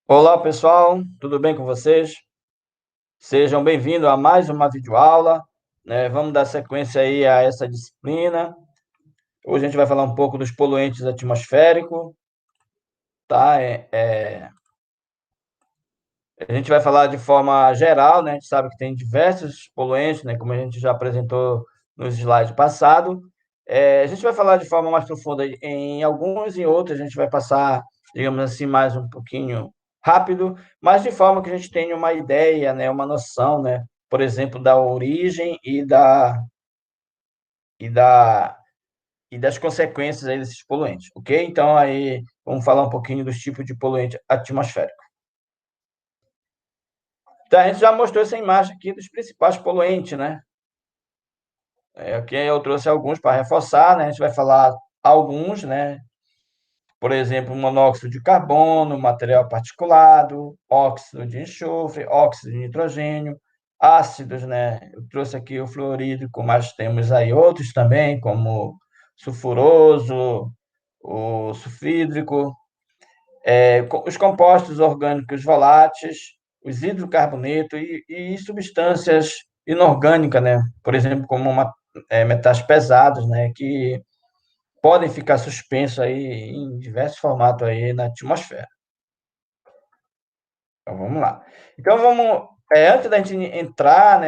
Olá, pessoal, tudo bem com vocês? Sejam bem-vindos a mais uma videoaula, né? Vamos dar sequência aí a essa disciplina. Hoje a gente vai falar um pouco dos poluentes atmosféricos, tá? A gente vai falar de forma geral, né? A gente sabe que tem diversos poluentes, né? Como a gente já apresentou nos slides passados. A gente vai falar de forma mais profunda em alguns e outros a gente vai passar, digamos assim, mais um pouquinho rápido, mas de forma que a gente tenha uma ideia, né? Uma noção, né? Por exemplo, da origem e da e das consequências aí desses poluentes, ok? Então aí vamos falar um pouquinho dos tipos de poluente atmosférico. Então, a gente já mostrou essa imagem aqui dos principais poluentes, né? Aqui eu trouxe alguns para reforçar, né? A gente vai falar alguns, né? Por exemplo, monóxido de carbono, material particulado, óxido de enxofre, óxido de nitrogênio, ácidos, né? Eu trouxe aqui o fluorídrico, mas temos aí outros também, como sulfuroso, o sulfídrico, os compostos orgânicos voláteis, os hidrocarbonetos e substâncias inorgânicas, né? Por exemplo, como metais pesados, né? Que podem ficar suspensos aí em diversos formatos aí na atmosfera. Então, vamos lá. Então, antes da gente entrar,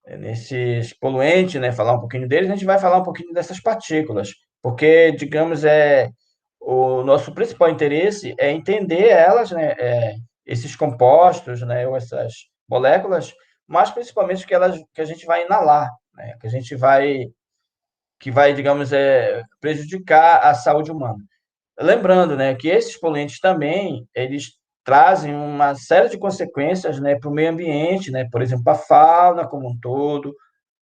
nesses poluentes, né, falar um pouquinho deles, a gente vai falar um pouquinho dessas partículas, porque, digamos, o nosso principal interesse é entender elas, né, esses compostos, né, ou essas moléculas, mas principalmente que a gente vai inalar, né, que vai, digamos, prejudicar a saúde humana. Lembrando, né, que esses poluentes também, eles trazem uma série de consequências, né, para o meio ambiente, né, por exemplo, para a fauna como um todo,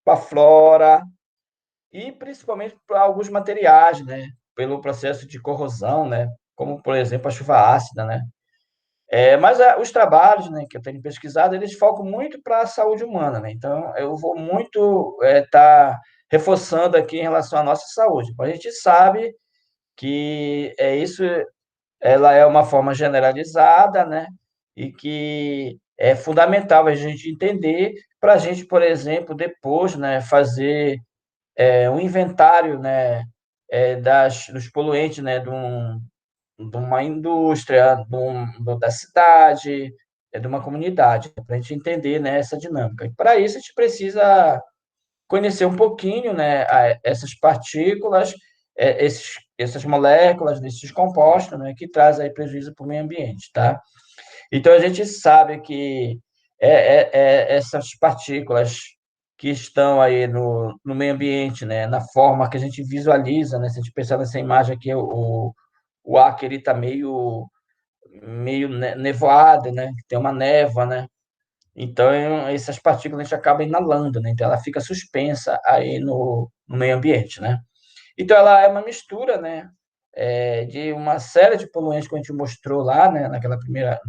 para a flora e principalmente para alguns materiais, né, pelo processo de corrosão, né, como, por exemplo, a chuva ácida, né. Mas os trabalhos, né, que eu tenho pesquisado, eles focam muito para a saúde humana, né, então eu vou muito estar reforçando aqui em relação à nossa saúde. A gente sabe que isso ela é uma forma generalizada, né? E que é fundamental a gente entender para a gente, por exemplo, depois, né, fazer um inventário, né, dos poluentes, né, de uma indústria, da cidade, de uma comunidade, para a gente entender, né, essa dinâmica. E para isso a gente precisa conhecer um pouquinho, né, essas partículas, essas moléculas, esses compostos, né, que trazem aí prejuízo para o meio ambiente, tá? Então, a gente sabe que essas partículas que estão aí no meio ambiente, né, na forma que a gente visualiza, né, se a gente pensar nessa imagem aqui, o ar que ele está meio nevoado, né, tem uma névoa, né, então, essas partículas a gente acaba inalando, né? Então, ela fica suspensa aí no meio ambiente, né? Então, ela é uma mistura, né? De uma série de poluentes que a gente mostrou lá, né? No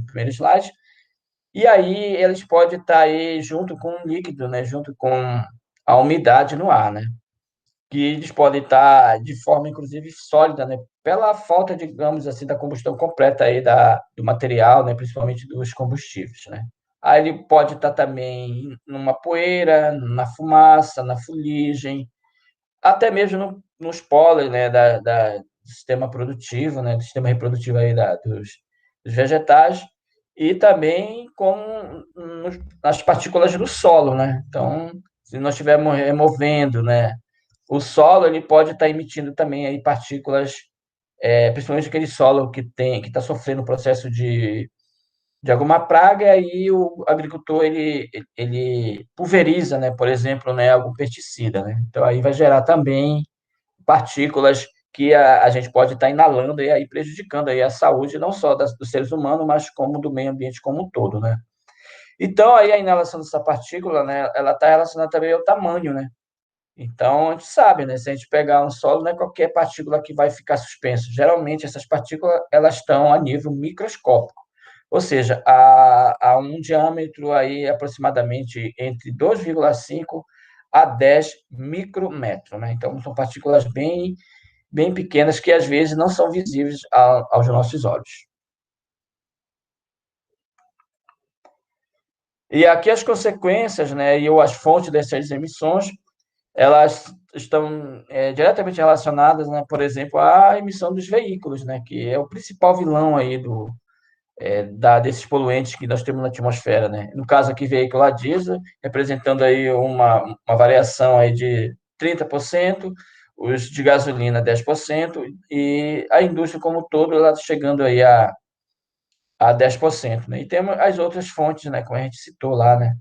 primeiro slide. E aí, eles podem estar aí junto com o líquido, né? Junto com a umidade no ar, né? Que eles podem estar de forma, inclusive, sólida, né? Pela falta, digamos assim, da combustão completa aí do material, né? Principalmente dos combustíveis, né? Aí ele pode estar também numa poeira, na fumaça, na fuligem, até mesmo nos pólen, né? Do sistema produtivo, né? Do sistema reprodutivo aí dos vegetais e também nas partículas do solo, né? Então, se nós estivermos removendo, né? O solo ele pode estar emitindo também aí partículas, principalmente aquele solo que está sofrendo o processo de alguma praga, e aí o agricultor ele pulveriza, né, por exemplo, né, algum pesticida, né? Então aí vai gerar também partículas que a gente pode estar inalando e aí prejudicando aí a saúde não só dos seres humanos, mas como do meio ambiente como um todo, né? Então aí a inalação dessa partícula, né, ela está relacionada também ao tamanho, né? Então, a gente sabe, né? Se a gente pegar um solo, não é qualquer partícula que vai ficar suspensa. Geralmente, essas partículas elas estão a nível microscópico, ou seja, a um diâmetro aí aproximadamente entre 2,5 a 10 micrômetros, né? Então, são partículas bem pequenas que às vezes não são visíveis aos nossos olhos. E aqui as consequências, né, e as fontes dessas emissões, elas estão diretamente relacionadas, né, por exemplo, à emissão dos veículos, né, que é o principal vilão aí desses poluentes que nós temos na atmosfera, né? No caso aqui, veículo a diesel, representando aí uma variação aí de 30%, os de gasolina 10%, e a indústria como um todo, ela chegando aí a 10%, né? E temos as outras fontes, né, como a gente citou lá, né,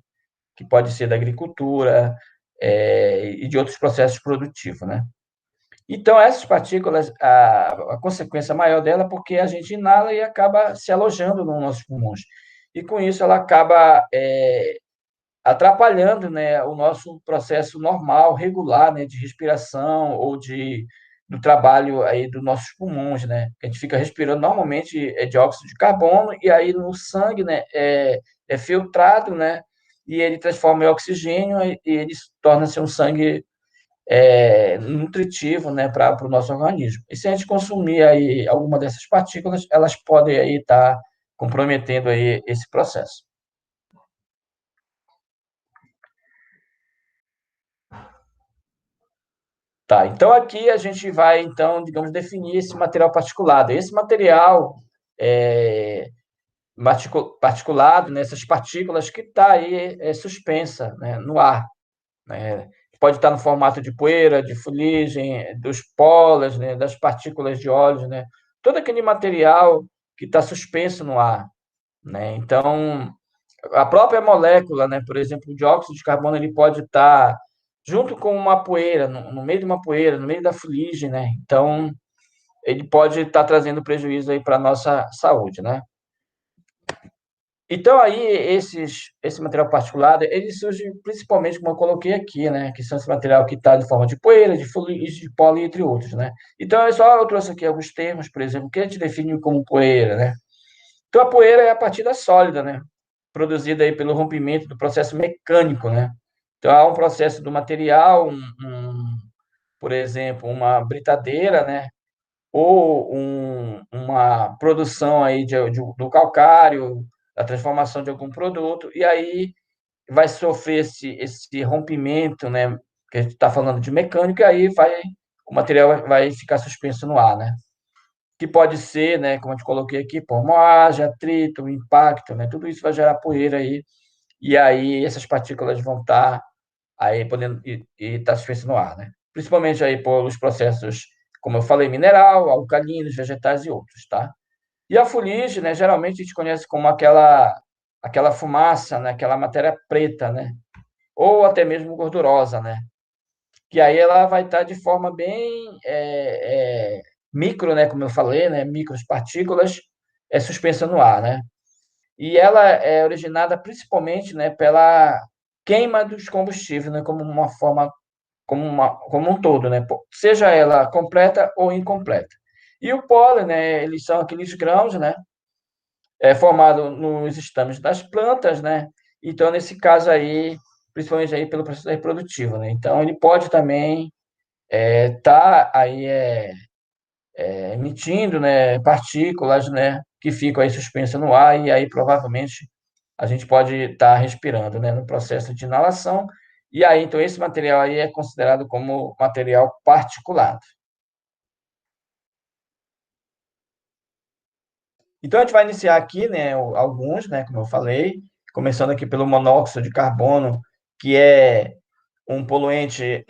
que pode ser da agricultura, e de outros processos produtivos, né? Então, essas partículas, a consequência maior dela é porque a gente inala e acaba se alojando nos nossos pulmões. E com isso ela acaba atrapalhando, né, o nosso processo normal, regular, né, de respiração ou do trabalho aí dos nossos pulmões, né? A gente fica respirando normalmente dióxido de carbono e aí no sangue, né, é filtrado, né, e ele transforma em oxigênio e ele torna-se um sangue nutritivo, né, para o nosso organismo. E se a gente consumir aí alguma dessas partículas, elas podem aí estar comprometendo aí esse processo. Tá, então aqui a gente vai, então, digamos, definir esse material particulado. Esse material é, particulado, né, essas partículas que está aí suspensa, né, no ar, né? Pode estar no formato de poeira, de fuligem, dos pólen, né, das partículas de óleo, né? Todo aquele material que está suspenso no ar, né? Então, a própria molécula, né, por exemplo, o dióxido de carbono, ele pode estar junto com uma poeira, no meio de uma poeira, no meio da fuligem, né? Então, ele pode estar trazendo prejuízo aí para a nossa saúde, né? Então, aí, esse material particulado, ele surge principalmente, como eu coloquei aqui, né? Que são esse material que está em forma de poeira, de fuligem, de pólen, entre outros, né? Então, eu trouxe aqui alguns termos, por exemplo, que a gente define como poeira, né? Então, a poeira é a partícula sólida, né? Produzida aí pelo rompimento do processo mecânico, né? Então, há um processo do material, por exemplo, uma britadeira, né? Ou uma produção aí do calcário, a transformação de algum produto, e aí vai sofrer esse rompimento, né? Que a gente está falando de mecânico, e aí o material vai ficar suspenso no ar, né? Que pode ser, né, como eu te coloquei aqui, por moagem, atrito, impacto, né? Tudo isso vai gerar poeira aí, e aí essas partículas vão estar aí podendo e estar suspenso no ar, né? Principalmente aí pelos processos, como eu falei, mineral, alcalinos, vegetais e outros, tá? E a fuligem, né, geralmente a gente conhece como aquela fumaça, né, aquela matéria preta, né? Ou até mesmo gordurosa, né? Que aí ela vai estar de forma bem micro, né, como eu falei, né, micros partículas suspensa no ar, né? E ela é originada principalmente, né, pela queima dos combustíveis, né, como uma forma, como um todo, né, seja ela completa ou incompleta. E o pólen, né, eles são aqueles grãos, né, formado nos estames das plantas, né? Então, nesse caso aí, principalmente aí pelo processo reprodutivo, né? Então, ele pode também estar aí emitindo, né, partículas, né, que ficam aí suspensas no ar e aí provavelmente a gente pode estar respirando, né, no processo de inalação. E aí, então, esse material aí é considerado como material particulado. Então, a gente vai iniciar aqui, né, alguns, né, como eu falei, começando aqui pelo monóxido de carbono, que é um poluente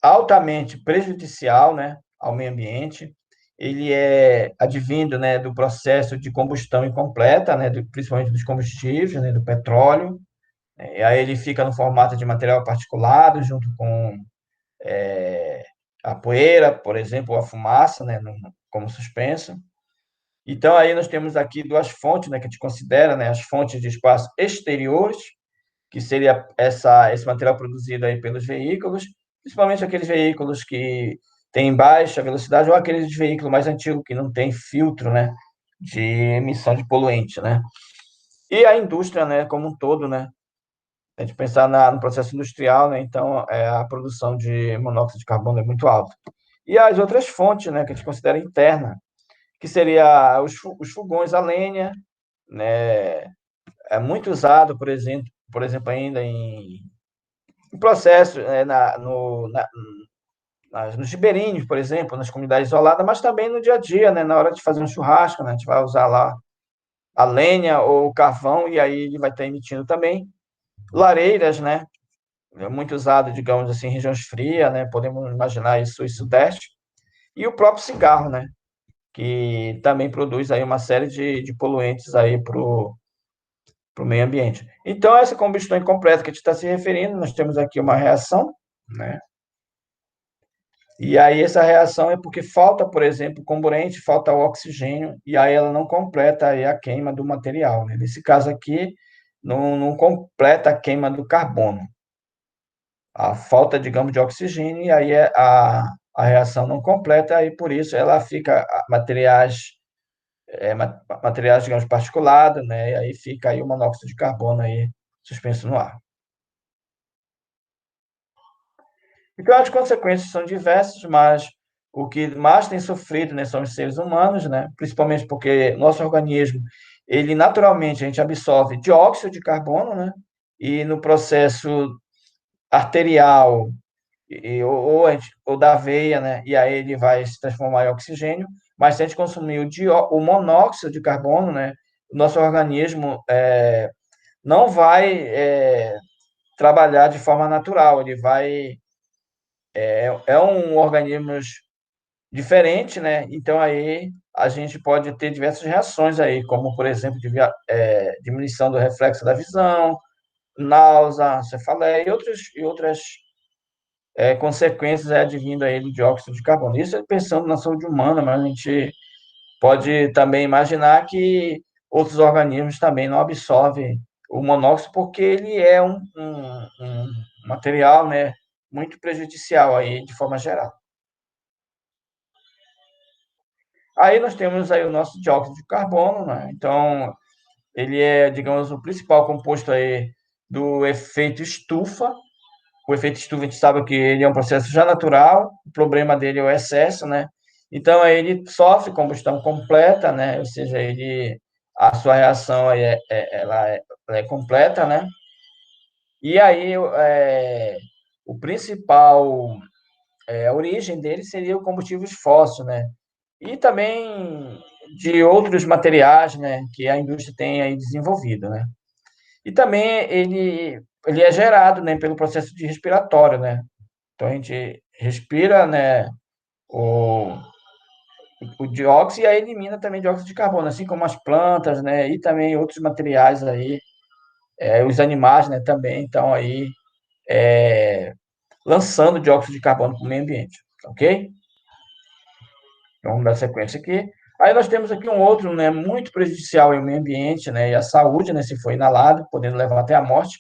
altamente prejudicial, né, ao meio ambiente. Ele é advindo, né, do processo de combustão incompleta, né, principalmente dos combustíveis, né, do petróleo. E aí ele fica no formato de material particulado, junto com a poeira, por exemplo, ou a fumaça, né, como suspenso. Então, aí nós temos aqui duas fontes, né, que a gente considera, né, as fontes de espaço exteriores, que seria esse material produzido aí pelos veículos, principalmente aqueles veículos que têm baixa velocidade ou aqueles veículos mais antigos que não têm filtro, né, de emissão de poluente, né? E a indústria, né, como um todo, né? A gente pensar no processo industrial, né? Então, a produção de monóxido de carbono é muito alta. E as outras fontes, né, que a gente considera interna, que seria os fogões a lenha, né? É muito usado, por exemplo, por exemplo, ainda em processo, nos ribeirinhos, por exemplo, nas comunidades isoladas, mas também no dia a dia, né, na hora de fazer um churrasco, né, a gente vai usar lá a lenha ou o carvão, e aí ele vai estar emitindo também. Lareiras, né, é muito usado, digamos assim, em regiões frias, né, podemos imaginar isso e sudeste. E o próprio cigarro, né, que também produz aí uma série de poluentes aí para o meio ambiente. Então, essa combustão incompleta que a gente está se referindo, nós temos aqui uma reação, né? E aí essa reação é porque falta, por exemplo, comburente, falta o oxigênio, e aí ela não completa aí a queima do material, né? Nesse caso aqui, não completa a queima do carbono. A falta, digamos, de oxigênio, e aí a reação não completa, e por isso ela fica materiais, digamos, particulados, né? E aí fica aí o monóxido de carbono aí suspenso no ar. Então, as consequências são diversas, mas o que mais tem sofrido, né, são os seres humanos, né? Principalmente porque nosso organismo, ele naturalmente, a gente absorve dióxido de carbono, né? E no processo arterial ou da veia, né? E aí ele vai se transformar em oxigênio. Mas se a gente consumir o monóxido de carbono, né? O nosso organismo não vai trabalhar de forma natural. Ele vai é um organismo diferente, né? Então aí a gente pode ter diversas reações aí, como por exemplo diminuição do reflexo da visão, náusea, cefaleia e outras consequências advindo aí do dióxido de carbono. Isso é pensando na saúde humana, mas a gente pode também imaginar que outros organismos também não absorvem o monóxido porque ele é um material, né, muito prejudicial aí de forma geral. Aí nós temos aí o nosso dióxido de carbono, né? Então ele é, digamos, o principal composto aí do efeito estufa. O efeito estufa, a gente sabe que ele é um processo já natural, o problema dele é o excesso, né? Então, aí ele sofre combustão completa, né? Ou seja, a sua reação aí ela é completa, né? E aí, o principal, a origem dele seria o combustíveis fósseis, né? E também de outros materiais, né? Que a indústria tem aí desenvolvido, né? E também ele é gerado, né? Pelo processo de respiratório, né? Então a gente respira, né, o, o dióxido e aí elimina também dióxido de carbono, assim como as plantas, né, e também outros materiais aí, os animais, né, também estão aí lançando dióxido de carbono para o meio ambiente, ok? Então, vamos dar sequência aqui. Aí nós temos aqui um outro, né, muito prejudicial ao meio ambiente, né, e à saúde, né, se for inalado, podendo levar até a morte,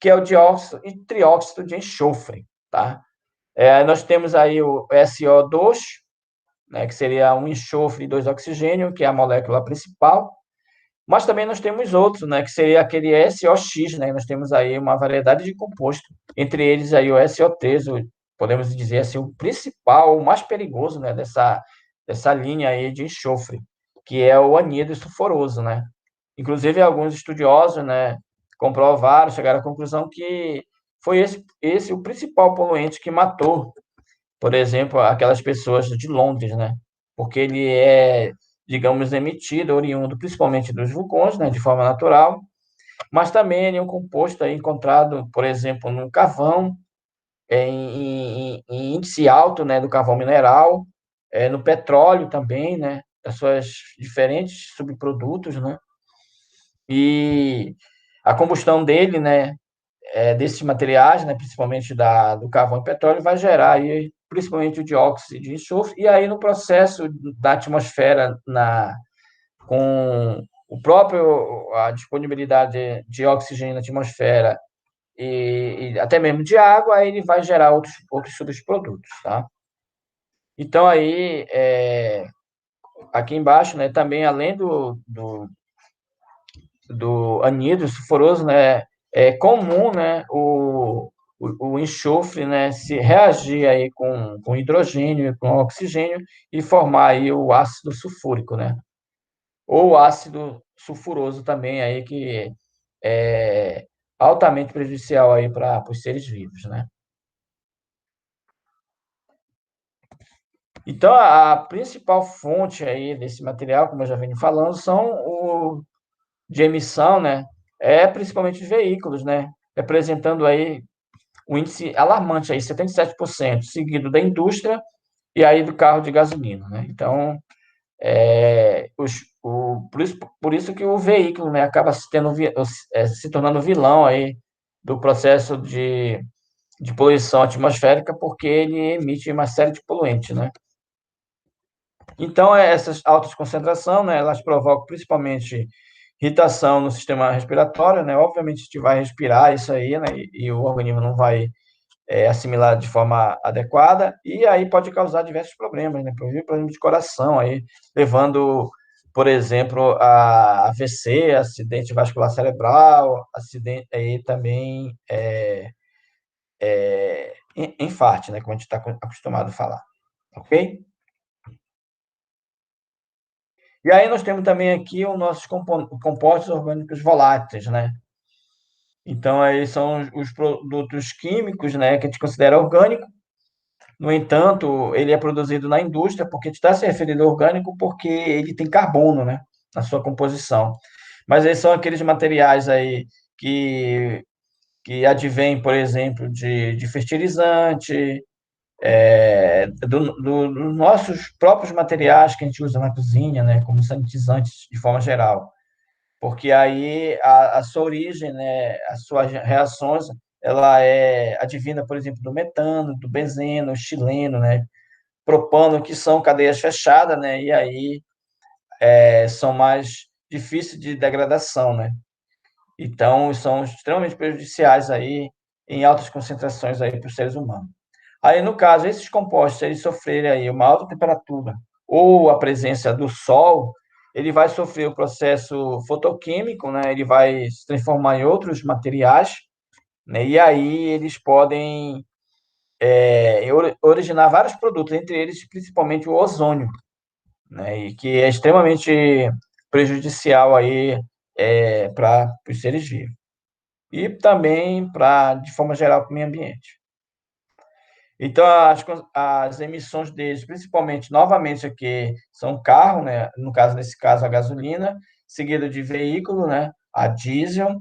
que é o dióxido e trióxido de enxofre, tá? Nós temos aí o SO2, né, que seria um enxofre e dois oxigênio, que é a molécula principal. Mas também nós temos outros, né, que seria aquele SOX, né? Nós temos aí uma variedade de composto, entre eles aí o SO3, podemos dizer assim, o principal, o mais perigoso, né, dessa linha aí de enxofre, que é o anido sulfuroso, né? Inclusive alguns estudiosos, né, comprovaram, chegaram à conclusão que foi esse o principal poluente que matou, por exemplo, aquelas pessoas de Londres, né? Porque ele é, digamos, emitido, oriundo principalmente dos vulcões, né, de forma natural, mas também ele é um composto aí encontrado, por exemplo, no carvão, em índice alto, né, do carvão mineral, no petróleo também, né, das suas diferentes subprodutos, né? E a combustão dele, né, desses materiais, né, principalmente do carvão e petróleo, vai gerar aí, principalmente o dióxido de enxofre, e aí no processo da atmosfera, com a disponibilidade de oxigênio na atmosfera e até mesmo de água, aí ele vai gerar outros subprodutos, tá? Então aí, aqui embaixo, né, também além do anídrico sulfuroso, né, é comum, né, o enxofre, né, se reagir aí com hidrogênio e com oxigênio e formar aí o ácido sulfúrico, né? Ou ácido sulfuroso também aí que altamente prejudicial aí para os seres vivos, né? Então, a principal fonte aí desse material, como eu já venho falando, são de emissão, né? É principalmente os veículos, né? Representando aí um índice alarmante aí, 77%, seguido da indústria e aí do carro de gasolina, né? Então, por isso que o veículo, né, acaba se tornando vilão aí do processo de poluição atmosférica, porque ele emite uma série de poluentes, né? Então, essas altas concentrações, né, elas provocam principalmente irritação no sistema respiratório, né? Obviamente, a gente vai respirar isso aí, né? E o organismo não vai assimilar de forma adequada, e aí pode causar diversos problemas, né? Problema de coração, aí, levando, por exemplo, a AVC, acidente vascular cerebral, acidente, aí também infarto, né? Como a gente está acostumado a falar, ok? E aí nós temos também aqui os nossos compostos orgânicos voláteis, né? Então, aí são os produtos químicos, né, que a gente considera orgânico. No entanto, ele é produzido na indústria, porque a gente está se referindo ao orgânico porque ele tem carbono, né, na sua composição. Mas eles são aqueles materiais aí que, que advêm, por exemplo, de fertilizante, dos nossos próprios materiais que a gente usa na cozinha, né, como sanitizantes de forma geral. Porque aí a sua origem, né, as suas reações, ela é advinda, por exemplo, do metano, do benzeno, estileno, né, propano, que são cadeias fechadas, né, e aí são mais difíceis de degradação, né. Então, são extremamente prejudiciais aí em altas concentrações aí para os seres humanos. Aí, no caso, esses compostos, se eles sofrerem aí uma alta temperatura ou a presença do sol, ele vai sofrer o processo fotoquímico, né? Ele vai se transformar em outros materiais, né? E aí eles podem originar vários produtos, entre eles principalmente o ozônio, né? E que é extremamente prejudicial aí para os seres vivos e também para, de forma geral, para o meio ambiente. Então, as emissões deles, principalmente, novamente aqui, são carro, né? No caso, nesse caso, a gasolina, seguido de veículo, né? A diesel,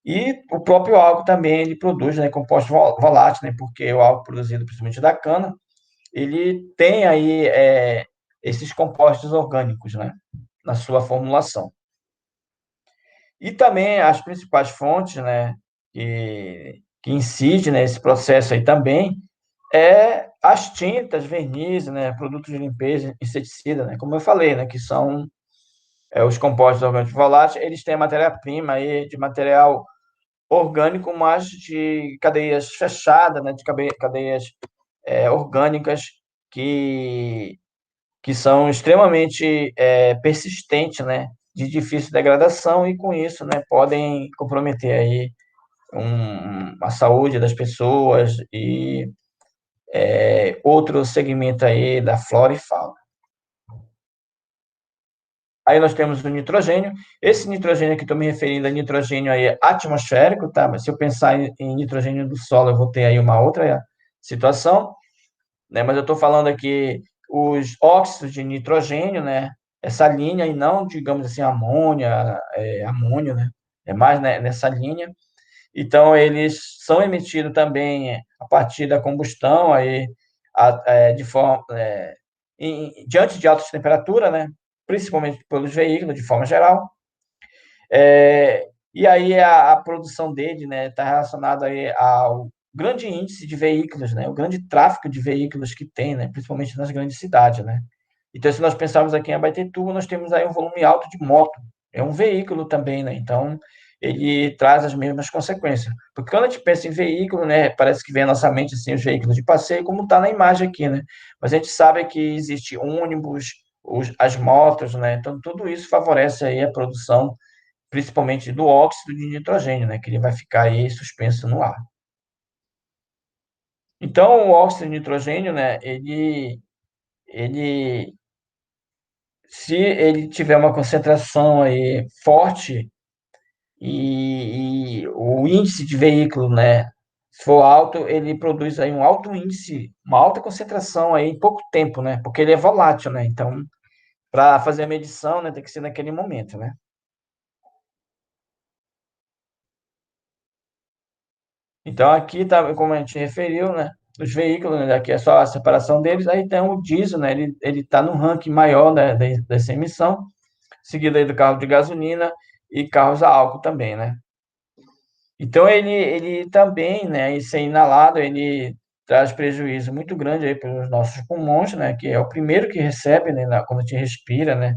e o próprio álcool também, ele produz, né? Composto volátil, né? Porque o álcool produzido principalmente da cana, ele tem aí esses compostos orgânicos, né? Na sua formulação. E também as principais fontes, né? Que incidem nesse processo aí também, as tintas, verniz, né, produtos de limpeza, inseticida, né, como eu falei, né, que são os compostos orgânicos voláteis, eles têm a matéria-prima aí de material orgânico, mas de cadeias fechadas, né, de cadeias orgânicas que, que são extremamente persistentes, né, de difícil degradação e com isso, né, podem comprometer aí a saúde das pessoas e outro segmento aí da flora e fauna. Aí nós temos o nitrogênio. Esse nitrogênio que estou me referindo é nitrogênio aí atmosférico, tá? Mas se eu pensar em nitrogênio do solo, eu vou ter aí uma outra situação, né? Mas eu estou falando aqui os óxidos de nitrogênio, né? Essa linha e não, digamos assim, amônia, amônio, né? É mais, né, nessa linha. Então, eles são emitidos também a partir da combustão, aí, de forma, diante de altas temperaturas, né? Principalmente pelos veículos, de forma geral. E aí a produção dele, né, está relacionada aí ao grande índice de veículos, né? O grande tráfego de veículos que tem, né? Principalmente nas grandes cidades, né? Então, se nós pensarmos aqui em Abaetetuba, nós temos aí um volume alto de moto. É um veículo também, né? Então, ele traz as mesmas consequências. Porque quando a gente pensa em veículo, né, parece que vem à nossa mente assim, os veículos de passeio, como está na imagem aqui, né? Mas a gente sabe que existe ônibus, as motos, né? Então, tudo isso favorece aí a produção, principalmente do óxido de nitrogênio, né? Que ele vai ficar aí suspenso no ar. Então, o óxido de nitrogênio, né? Ele se ele tiver uma concentração aí forte e o índice de veículo, né, se for alto, ele produz aí um alto índice, uma alta concentração aí em pouco tempo, né, porque ele é volátil, né, então, para fazer a medição, né, tem que ser naquele momento, né. Então, aqui, tá, como a gente referiu, né, os veículos, né, aqui é só a separação deles, aí tem o diesel, né, ele está no ranking maior, né, dessa emissão, seguido aí do carro de gasolina e carros a álcool também, né. Então, ele também, né, esse inalado, ele traz prejuízo muito grande aí para os nossos pulmões, né, que é o primeiro que recebe, né, quando a gente respira, né,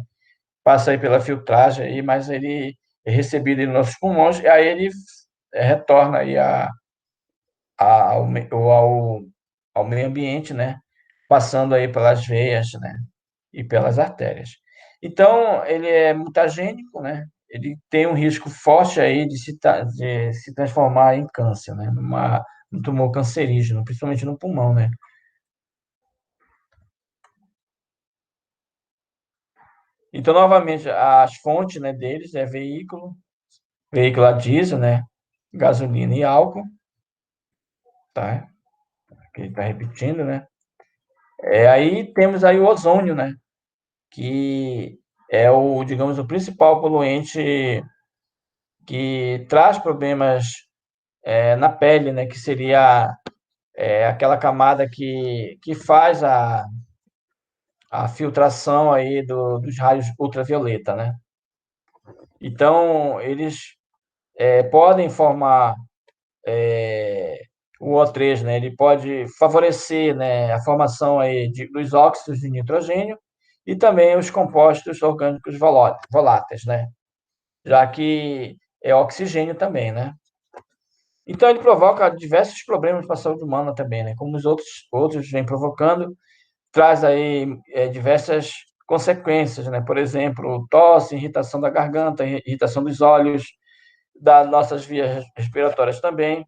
passa aí pela filtragem, aí, mas ele é recebido aí nos nossos pulmões, e aí ele retorna aí ao meio ambiente, né, passando aí pelas veias, né, e pelas artérias. Então, ele é mutagênico, né? Ele tem um risco forte aí de se transformar em câncer, né? Um tumor cancerígeno, principalmente no pulmão, né? Então, novamente, as fontes, né, deles é veículo a diesel, né? Gasolina e álcool, tá? Que ele está repetindo, né? Aí temos aí o ozônio, né? Que é o, digamos, o principal poluente que traz problemas na pele, né? Que seria aquela camada que faz a filtração aí dos raios ultravioleta, né? Então, eles podem formar o O3, né? Ele pode favorecer, né, a formação aí dos óxidos de nitrogênio e também os compostos orgânicos voláteis, né? Já que é oxigênio também, né? Então, ele provoca diversos problemas para a saúde humana também, né? Como os outros vêm provocando, traz aí diversas consequências, né? Por exemplo, tosse, irritação da garganta, irritação dos olhos, das nossas vias respiratórias também.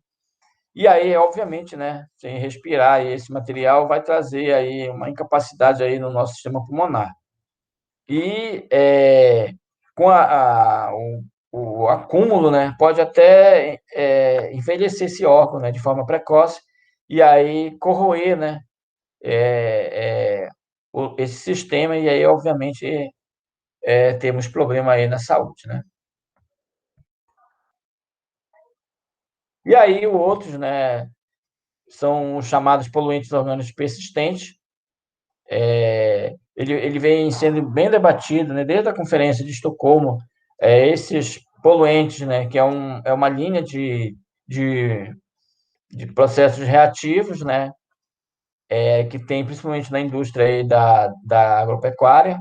E aí, obviamente, né, sem respirar esse material vai trazer aí uma incapacidade aí no nosso sistema pulmonar. E com o acúmulo, né, pode até envelhecer esse órgão, né, de forma precoce e aí corroer, né, é, é, esse sistema, e aí, obviamente, temos problema aí na saúde, né? E aí, outros, né, são os chamados poluentes orgânicos persistentes. Ele vem sendo bem debatido, né, desde a Conferência de Estocolmo, esses poluentes, né, que é uma linha de, de processos reativos, né, que tem principalmente na indústria aí da agropecuária,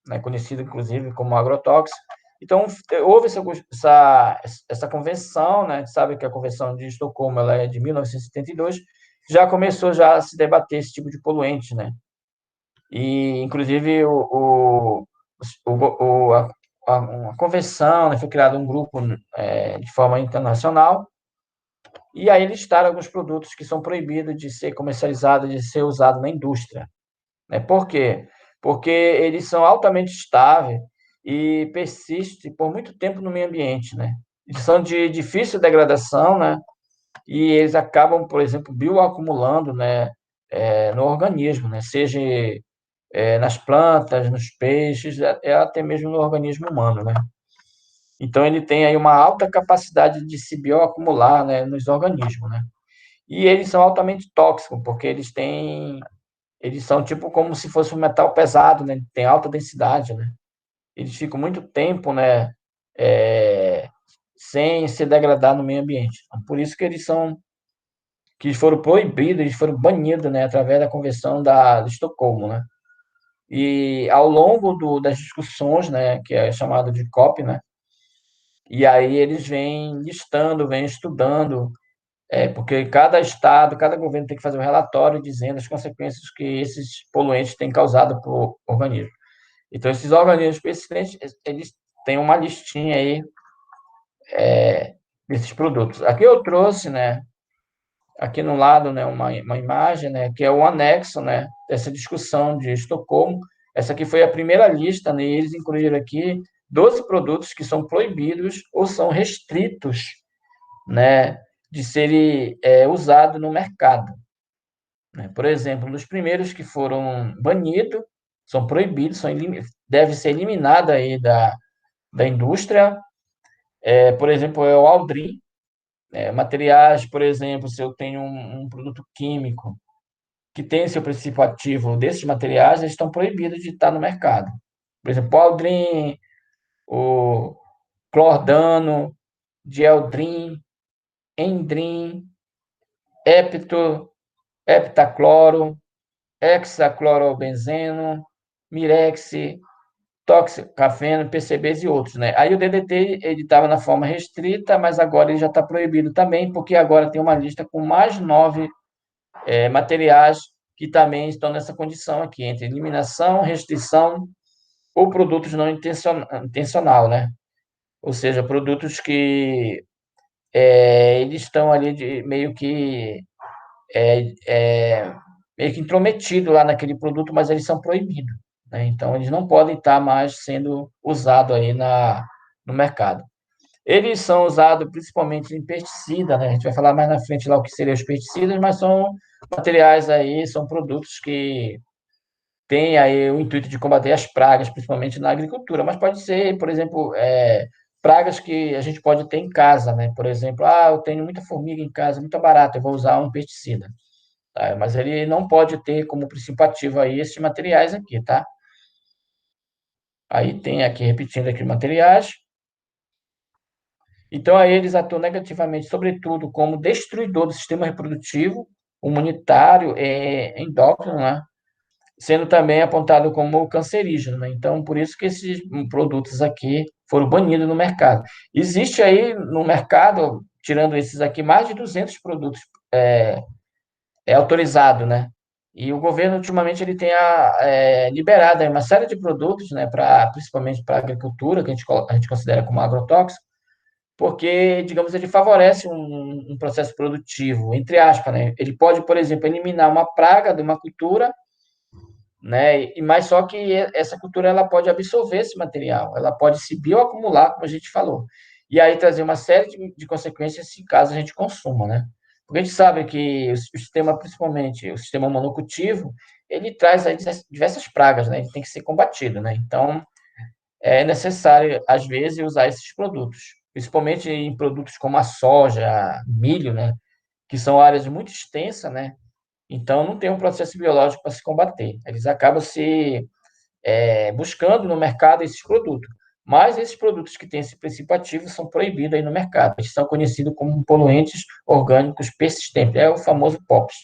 né, conhecida inclusive como agrotóxico. Então, houve essa convenção, né, a gente sabe que a Convenção de Estocolmo ela é de 1972, já começou já a se debater esse tipo de poluente, né? E, inclusive, a convenção, né, foi criado um grupo de forma internacional, e aí listaram alguns produtos que são proibidos de ser comercializados, de ser usados na indústria. Né? Por quê? Porque eles são altamente estáveis e persistem por muito tempo no meio ambiente, né? Eles são de difícil degradação, né? E eles acabam, por exemplo, bioacumulando, né? No organismo, né? Seja nas plantas, nos peixes, até mesmo no organismo humano, né? Então, ele tem aí uma alta capacidade de se bioacumular, né, nos organismos, né? E eles são altamente tóxicos, porque eles são tipo como se fosse um metal pesado, né? Tem alta densidade, né? Eles ficam muito tempo, né, é, sem se degradar no meio ambiente. Então, por isso que eles foram proibidos, eles foram banidos, né, através da Convenção de Estocolmo, né? E ao longo das discussões, né, que é chamado de COP, né, e aí eles vêm listando, vêm estudando, porque cada estado, cada governo tem que fazer um relatório dizendo as consequências que esses poluentes têm causado para o organismo. Então, esses organismos persistentes, eles têm uma listinha aí desses produtos. Aqui eu trouxe, né, aqui no lado, né, uma imagem, né, que é o anexo, né, dessa discussão de Estocolmo. Essa aqui foi a primeira lista, né, e eles incluíram aqui 12 produtos que são proibidos ou são restritos, né, de serem usados no mercado, né? Por exemplo, um dos primeiros que foram banidos, são proibidos, deve ser eliminado aí da indústria, por exemplo, é o Aldrin, materiais, por exemplo, se eu tenho um produto químico que tem seu princípio ativo desses materiais, eles estão proibidos de estar no mercado. Por exemplo, o Aldrin, o Clordano, Dieldrin, Endrin, hepto, heptacloro, hexaclorobenzeno, mirex, toxicafeno, PCBs e outros, né? Aí o DDT ele estava na forma restrita, mas agora ele já está proibido também, porque agora tem uma lista com mais 9 materiais que também estão nessa condição aqui, entre eliminação, restrição ou produtos não intencional, né? Ou seja, produtos que eles estão ali meio que intrometidos lá naquele produto, mas eles são proibidos, né? Então, eles não podem estar mais sendo usados aí no mercado. Eles são usados principalmente em pesticida, né? A gente vai falar mais na frente lá o que seriam os pesticidas, mas são materiais aí, são produtos que têm aí o intuito de combater as pragas, principalmente na agricultura, mas pode ser, por exemplo, pragas que a gente pode ter em casa, né? Por exemplo, eu tenho muita formiga em casa, muito barato, eu vou usar um pesticida, tá? Mas ele não pode ter como princípio ativo aí esses materiais aqui, tá? Aí tem aqui, repetindo aqui, materiais. Então, aí eles atuam negativamente, sobretudo, como destruidor do sistema reprodutivo, imunitário e endócrino, né? Sendo também apontado como cancerígeno, né? Então, por isso que esses produtos aqui foram banidos no mercado. Existe aí no mercado, tirando esses aqui, mais de 200 produtos autorizados, né? E o governo, ultimamente, ele tem liberado aí uma série de produtos, né, principalmente para a agricultura, que a gente considera como agrotóxico, porque, digamos, ele favorece um processo produtivo, entre aspas, né? Ele pode, por exemplo, eliminar uma praga de uma cultura, né? Mas só que essa cultura ela pode absorver esse material, ela pode se bioacumular, como a gente falou, e aí trazer uma série de consequências se caso a gente consuma, né? Porque a gente sabe que o sistema, principalmente o sistema monocultivo, ele traz aí diversas pragas, né? Ele tem que ser combatido, né? Então, é necessário, às vezes, usar esses produtos, principalmente em produtos como a soja, milho, né? Que são áreas muito extensas, né? Então, não tem um processo biológico para se combater. Eles acabam se buscando no mercado esses produtos. Mas esses produtos que têm esse princípio ativo são proibidos aí no mercado. Eles são conhecidos como poluentes orgânicos persistentes. É o famoso POPs.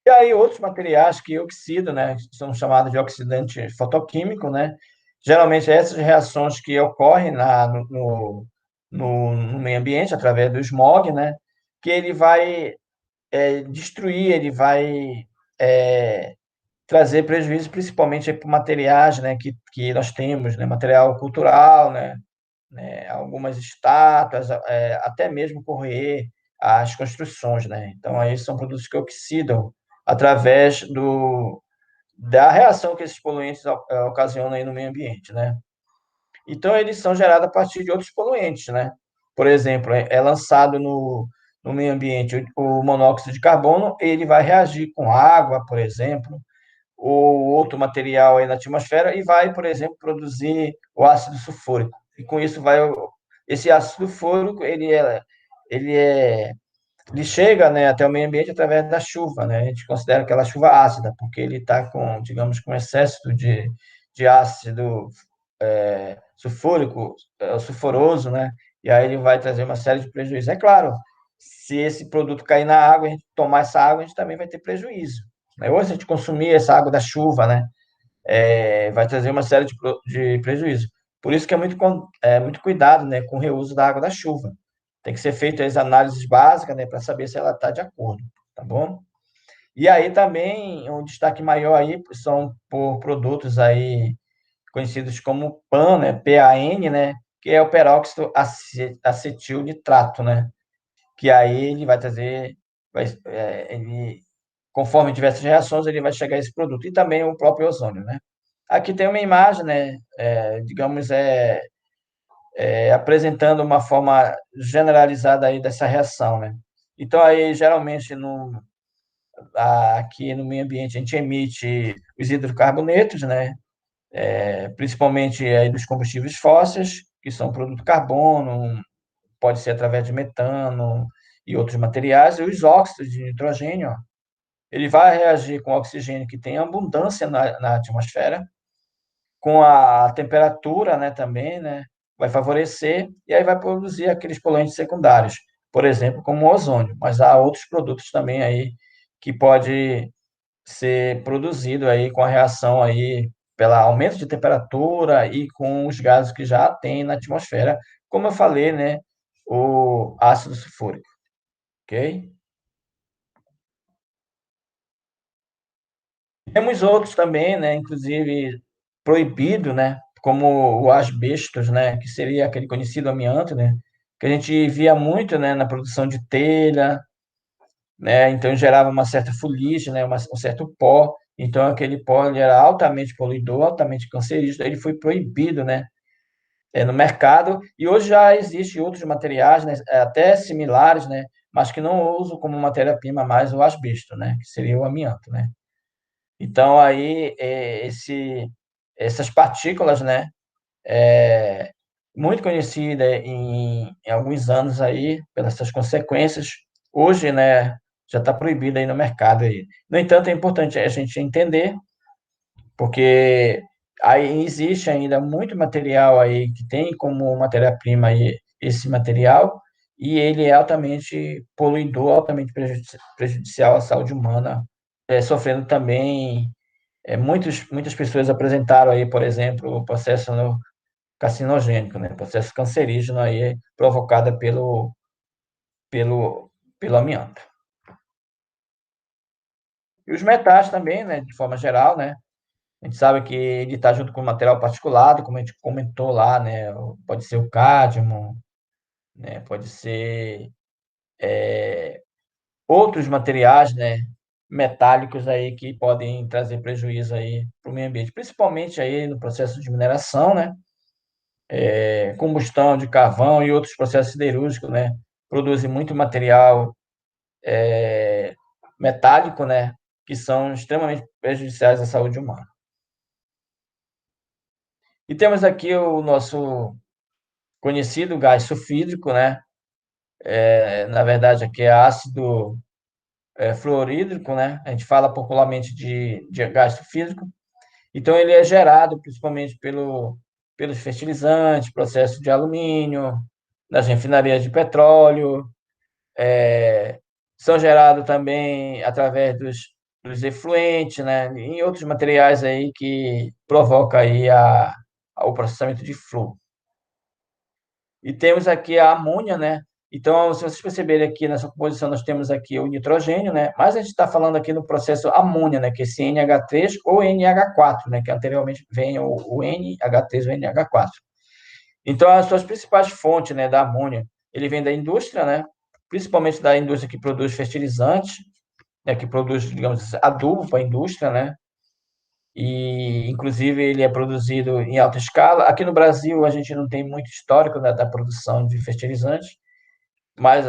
E aí, outros materiais que oxidam, né, são chamados de oxidante fotoquímico, né? Geralmente, essas reações que ocorrem no meio ambiente, através do smog, né? Que ele vai destruir, ele vai é, trazer prejuízo, principalmente para materiais, né, que nós temos, né? Material cultural, né? Algumas estátuas, até mesmo corroer as construções, né? Então, aí são produtos que oxidam através da reação que esses poluentes ocasionam aí no meio ambiente, né? Então, eles são gerados a partir de outros poluentes, né? Por exemplo, é lançado no meio ambiente o monóxido de carbono, ele vai reagir com água, por exemplo, ou outro material aí na atmosfera e vai, por exemplo, produzir o ácido sulfúrico. E com isso esse ácido sulfúrico, ele é ele chega, né, até o meio ambiente através da chuva, né? A gente considera aquela chuva ácida, porque ele está com, digamos, com excesso de ácido sulfúrico, sulfuroso, né? E aí ele vai trazer uma série de prejuízos. É claro, se esse produto cair na água, a gente tomar essa água, a gente também vai ter prejuízo, né? Ou se a gente consumir essa água da chuva, né? Vai trazer uma série de prejuízos. Por isso que muito cuidado, né, com o reuso da água da chuva. Tem que ser feito as análises básicas, né, para saber se ela está de acordo, tá bom? E aí também um destaque maior aí são por produtos aí conhecidos como PAN, né, PAN, né, que é o peróxido acetil nitrato, né, que aí ele vai trazer, ele conforme diversas reações, ele vai chegar a esse produto. E também o próprio ozônio, né? Aqui tem uma imagem, né? Digamos, apresentando uma forma generalizada aí dessa reação, né? Então, aí, geralmente, aqui no meio ambiente, a gente emite os hidrocarbonetos, né? Principalmente aí dos combustíveis fósseis, que são produto carbono, pode ser através de metano e outros materiais, e os óxidos de nitrogênio, ó, ele vai reagir com o oxigênio que tem abundância na atmosfera, com a temperatura, né, também, né, vai favorecer, e aí vai produzir aqueles poluentes secundários, por exemplo, como o ozônio, mas há outros produtos também aí que pode ser produzido aí com a reação aí pelo aumento de temperatura e com os gases que já tem na atmosfera, como eu falei, né, o ácido sulfúrico, ok? Temos outros também, né, inclusive proibido, né, como o asbestos, né, que seria aquele conhecido amianto, né, que a gente via muito, né, na produção de telha, né, então gerava uma certa fuligem, né, um certo pó, então aquele pó ele era altamente poluidor, altamente cancerígeno, ele foi proibido, né, no mercado, e hoje já existem outros materiais, né, até similares, né, mas que não usam como matéria-prima mais o asbesto, né, que seria o amianto, né. Então aí essas partículas, né, é, muito conhecida em alguns anos aí pelas suas consequências, hoje, né, já está proibida aí no mercado aí. No entanto, é importante a gente entender, porque aí existe ainda muito material aí que tem como matéria-prima aí esse material, e ele é altamente poluidor, altamente prejudicial à saúde humana, sofrendo também. Muitas pessoas apresentaram aí, por exemplo, o processo carcinogênico, né? Processo cancerígeno aí provocado pelo, pelo amianto. E os metais também, né? De forma geral, né? A gente sabe que ele está junto com o material particulado, como a gente comentou lá, né? Pode ser o cádmio, né? Pode ser outros materiais, né? Metálicos aí que podem trazer prejuízo aí para o meio ambiente, principalmente aí no processo de mineração, né? Combustão de carvão e outros processos siderúrgicos, né? Produzem muito material metálico, né? Que são extremamente prejudiciais à saúde humana. E temos aqui o nosso conhecido gás sulfídrico, né? Na verdade, aqui é ácido fluorídrico, né? A gente fala popularmente de gás sulfídrico. Então, ele é gerado principalmente pelos fertilizantes, processo de alumínio, das refinarias de petróleo, são gerados também através dos efluentes, né? Em outros materiais aí que provoca aí o processamento de flúor. E temos aqui a amônia, né? Então, se vocês perceberem aqui nessa composição, nós temos aqui o nitrogênio, né? Mas a gente está falando aqui no processo amônia, né? Que é esse NH3 ou NH4, né? Que anteriormente vem o NH3 ou NH4. Então, as suas principais fontes, né, da amônia, ele vem da indústria, né? Principalmente da indústria que produz fertilizantes, né, que produz, digamos, adubo para a indústria, né? E, inclusive, ele é produzido em alta escala. Aqui no Brasil, a gente não tem muito histórico, né, da produção de fertilizantes, mas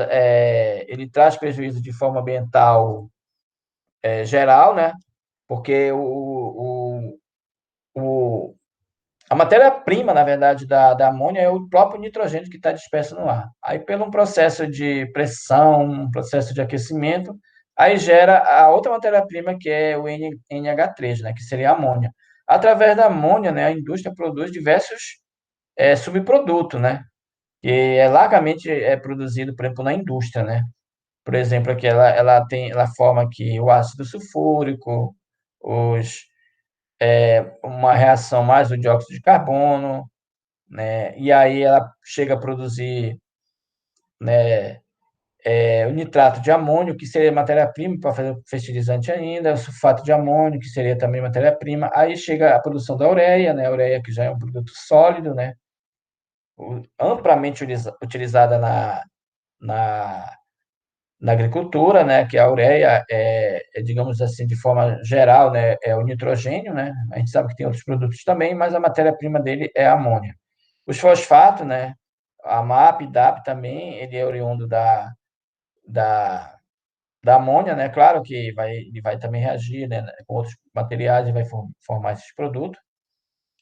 ele traz prejuízo de forma ambiental geral, né? Porque o, a matéria-prima, na verdade, da amônia é o próprio nitrogênio que está disperso no ar. Aí, pelo um processo de pressão, um processo de aquecimento, aí gera a outra matéria-prima, que é o NH3, né, que seria a amônia. Através da amônia, né, a indústria produz diversos subprodutos, né, que é largamente produzido, por exemplo, na indústria, né. Por exemplo, aqui ela forma aqui o ácido sulfúrico, os, uma reação mais do dióxido de carbono, né? E aí ela chega a produzir, né, o nitrato de amônio, que seria matéria-prima para fazer o fertilizante ainda, o sulfato de amônio, que seria também matéria-prima. Aí chega a produção da ureia, né? A ureia que já é um produto sólido, né? Amplamente utilizada na na agricultura, né, que a ureia digamos assim, de forma geral, né, é o nitrogênio, né? A gente sabe que tem outros produtos também, mas a matéria-prima dele é a amônia. Os fosfatos, né, a MAP, DAP também, ele é oriundo da, da amônia, né? Claro que ele vai também reagir, né, com outros materiais e vai formar esses produtos.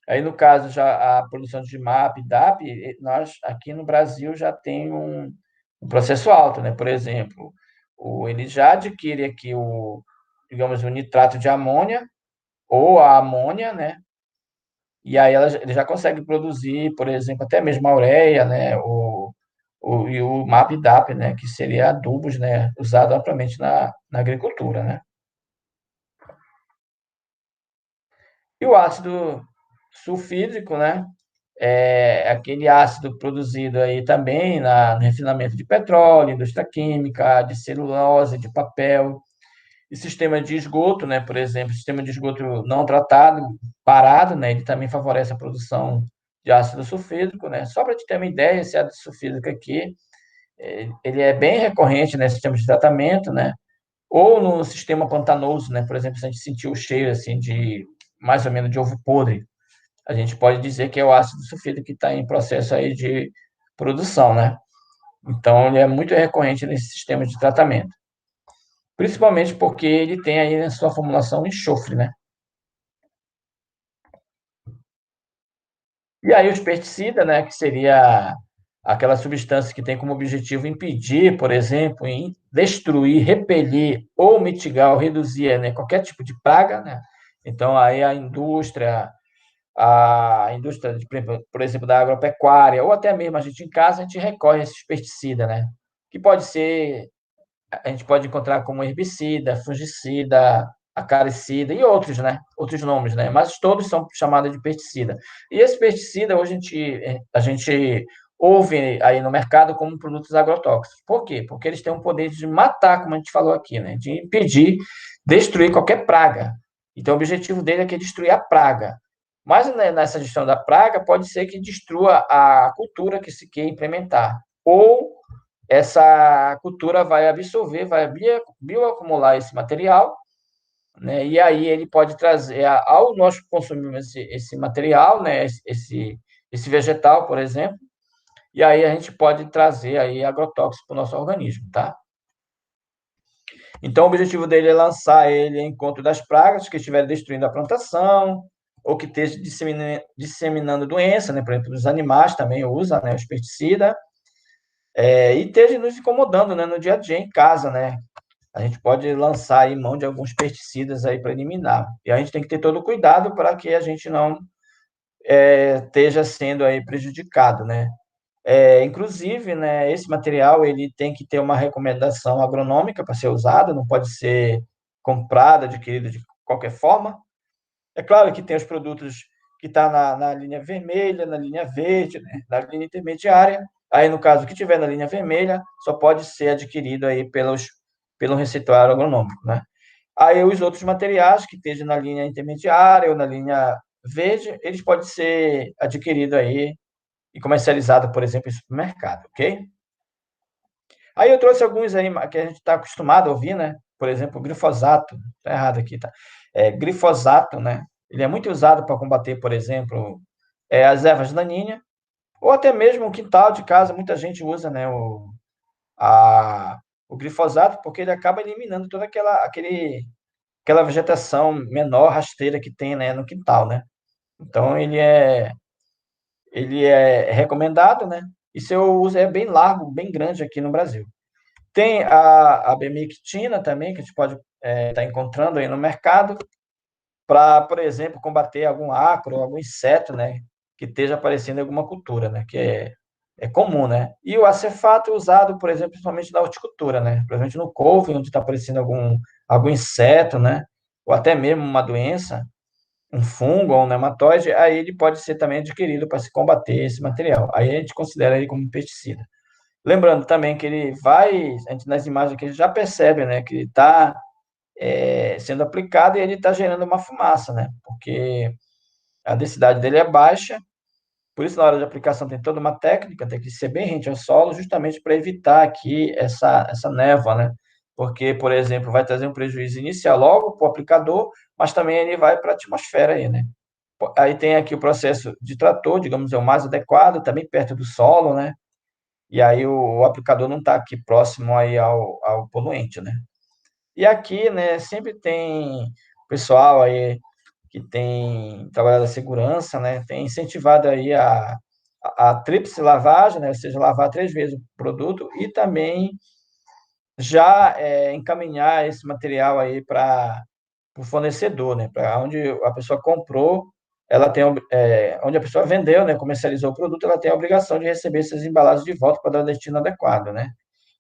Aí, no caso, já a produção de MAP e DAP, nós aqui no Brasil já tem um processo alto, né? Por exemplo, ele já adquire aqui digamos, o nitrato de amônia ou a amônia, né? E aí ele já consegue produzir, por exemplo, até mesmo a ureia, né? E o MAP e DAP, né? Que seria adubos, né? Usado amplamente na agricultura, né? E o ácido sulfídrico, né? É aquele ácido produzido aí também no refinamento de petróleo, indústria química, de celulose, de papel, e sistema de esgoto, né? Por exemplo, sistema de esgoto não tratado, parado, né? Ele também favorece a produção de ácido sulfídrico, né? Só para te ter uma ideia, esse ácido sulfídrico aqui, ele é bem recorrente, né? Sistema de tratamento, né? Ou no sistema pantanoso, né? Por exemplo, se a gente sentir o cheiro assim de mais ou menos de ovo podre, a gente pode dizer que é o ácido sulfídrico que está em processo aí de produção, né? Então, ele é muito recorrente nesse sistema de tratamento, principalmente porque ele tem aí na sua formulação enxofre, né? E aí os pesticidas, né, que seria aquela substância que tem como objetivo impedir, por exemplo, em destruir, repelir ou mitigar ou reduzir, né, qualquer tipo de praga, né? Então aí a indústria, por exemplo, da agropecuária, ou até mesmo a gente em casa, a gente recorre a esses pesticidas, né? Que pode ser, a gente pode encontrar como herbicida, fungicida, acaricida e outros, né? Outros nomes, né? Mas todos são chamados de pesticida. E esse pesticida, hoje a gente ouve aí no mercado como produtos agrotóxicos. Por quê? Porque eles têm o poder de matar, como a gente falou aqui, né? De impedir, destruir qualquer praga. Então, o objetivo dele é que destruir a praga. Mas né, nessa gestão da praga, pode ser que destrua a cultura que se quer implementar. Ou essa cultura vai absorver, vai bioacumular esse material, né? E aí ele pode trazer, ao nós consumirmos esse material, né? Esse vegetal, por exemplo, e aí a gente pode trazer aí agrotóxico para o nosso organismo, tá? Então, o objetivo dele é lançar ele em encontro das pragas que estiverem destruindo a plantação, ou que esteja disseminando doença, né? Por exemplo, os animais também usam, né, os pesticidas, e esteja nos incomodando, né, no dia a dia em casa, né? A gente pode lançar aí mão de alguns pesticidas aí para eliminar. E a gente tem que ter todo o cuidado para que a gente não esteja sendo aí prejudicado, né? Inclusive, né, esse material ele tem que ter uma recomendação agronômica para ser usado, não pode ser comprado, adquirido de qualquer forma. É claro que tem os produtos que estão na linha vermelha, na linha verde, né, na linha intermediária. Aí, no caso que tiver na linha vermelha, só pode ser adquirido aí pelo receituário agronômico, né? Aí, os outros materiais que estejam na linha intermediária ou na linha verde, eles podem ser adquiridos aí e comercializados, por exemplo, em supermercado, ok? Aí eu trouxe alguns aí que a gente está acostumado a ouvir, né? Por exemplo, glifosato. Tá errado aqui, tá? Glifosato, né? Ele é muito usado para combater, por exemplo, as ervas daninhas, ou até mesmo o quintal de casa, muita gente usa, né? O glifosato, porque ele acaba eliminando toda aquela vegetação menor, rasteira que tem, né, no quintal, né? Então ele é recomendado, né? E seu uso é bem largo, bem grande aqui no Brasil. Tem a bemictina também, que a gente pode estar encontrando aí no mercado, para, por exemplo, combater algum ácaro, algum inseto, né, que esteja aparecendo em alguma cultura, né, que é comum, né. E o acefato é usado, por exemplo, principalmente na horticultura, né, principalmente no couve, onde está aparecendo algum inseto, né, ou até mesmo uma doença, um fungo ou um nematóide, aí ele pode ser também adquirido para se combater esse material. Aí a gente considera ele como pesticida. Lembrando também que ele vai, a gente nas imagens aqui já percebe, né, que ele está sendo aplicado e ele está gerando uma fumaça, né, porque a densidade dele é baixa Por isso, na hora de aplicação, tem toda uma técnica, tem que ser bem rente ao solo, justamente para evitar aqui essa névoa, né? Porque, por exemplo, vai trazer um prejuízo inicial logo para o aplicador, mas também ele vai para a atmosfera aí, né? Aí tem aqui o processo de trator, digamos, é o mais adequado, também perto do solo, né? E aí o aplicador não está aqui próximo aí ao poluente, né? E aqui, né, sempre tem pessoal aí que tem trabalhado a segurança, né, tem incentivado aí a tríplice lavagem, né, ou seja, lavar 3 vezes o produto e também já encaminhar esse material aí para o fornecedor, né, para onde a pessoa comprou, ela tem, onde a pessoa vendeu, né, comercializou o produto, ela tem a obrigação de receber essas embalagens de volta para dar o destino adequado, né.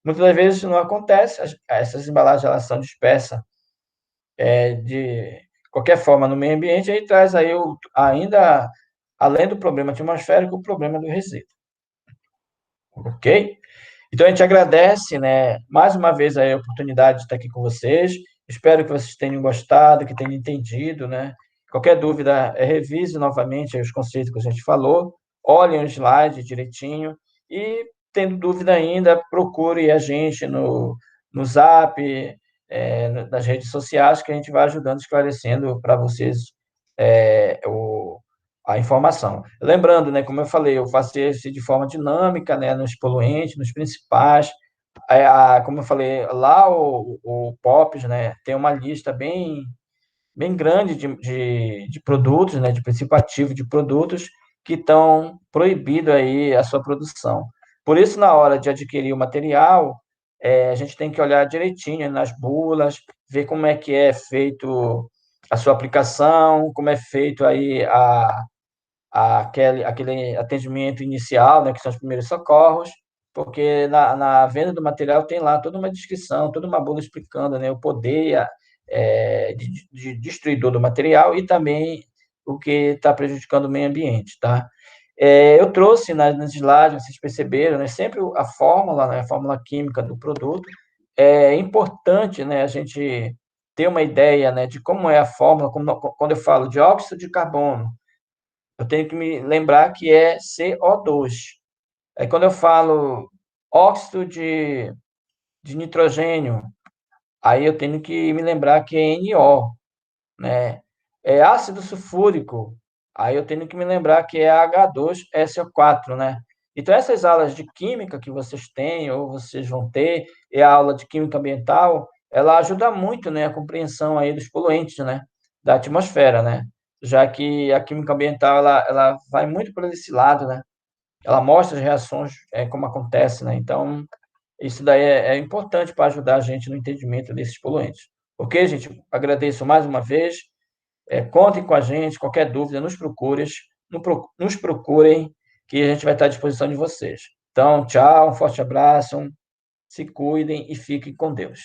Muitas das vezes isso não acontece, essas embalagens elas são dispersas de qualquer forma no meio ambiente, aí traz aí ainda, além do problema atmosférico, o problema do resíduo, ok? Então a gente agradece, né, mais uma vez aí a oportunidade de estar aqui com vocês. Espero que vocês tenham gostado, que tenham entendido, né? Qualquer dúvida, revise novamente aí os conceitos que a gente falou, olhem o slide direitinho e, tendo dúvida ainda, procure a gente no Zap, nas redes sociais, que a gente vai ajudando, esclarecendo para vocês a informação. Lembrando, né, como eu falei, eu faço isso de forma dinâmica, né, nos poluentes, nos principais. Como eu falei, lá o POPs, né, tem uma lista bem grande de produtos, né, de princípio ativo de produtos que estão proibidos aí a sua produção. Por isso, na hora de adquirir o material, a gente tem que olhar direitinho nas bulas, ver como é que é feito a sua aplicação, como é feito aí aquele atendimento inicial, né, que são os primeiros socorros, porque na venda do material tem lá toda uma descrição, toda uma bula explicando, né, o poder de destruidor do material e também o que está prejudicando o meio ambiente, tá? Eu trouxe nas slides, vocês perceberam, né, sempre a fórmula, né, a fórmula química do produto. É importante, né, a gente ter uma ideia, né, de como é a fórmula, quando eu falo de óxido de carbono, eu tenho que me lembrar que é CO2. Aí, quando eu falo óxido de nitrogênio, aí eu tenho que me lembrar que é NO, né? É ácido sulfúrico, aí eu tenho que me lembrar que é H2SO4, né? Então, essas aulas de química que vocês têm, ou vocês vão ter, e a aula de química ambiental, ela ajuda muito, né, a compreensão aí dos poluentes, né, da atmosfera, né? Já que a química ambiental, ela vai muito para esse lado, né? Ela mostra as reações, como acontece, né? Então, isso daí é importante para ajudar a gente no entendimento desses poluentes. Ok, gente? Agradeço mais uma vez. Contem com a gente, qualquer dúvida, nos procurem, que a gente vai estar à disposição de vocês. Então, tchau, um forte abraço, se cuidem e fiquem com Deus.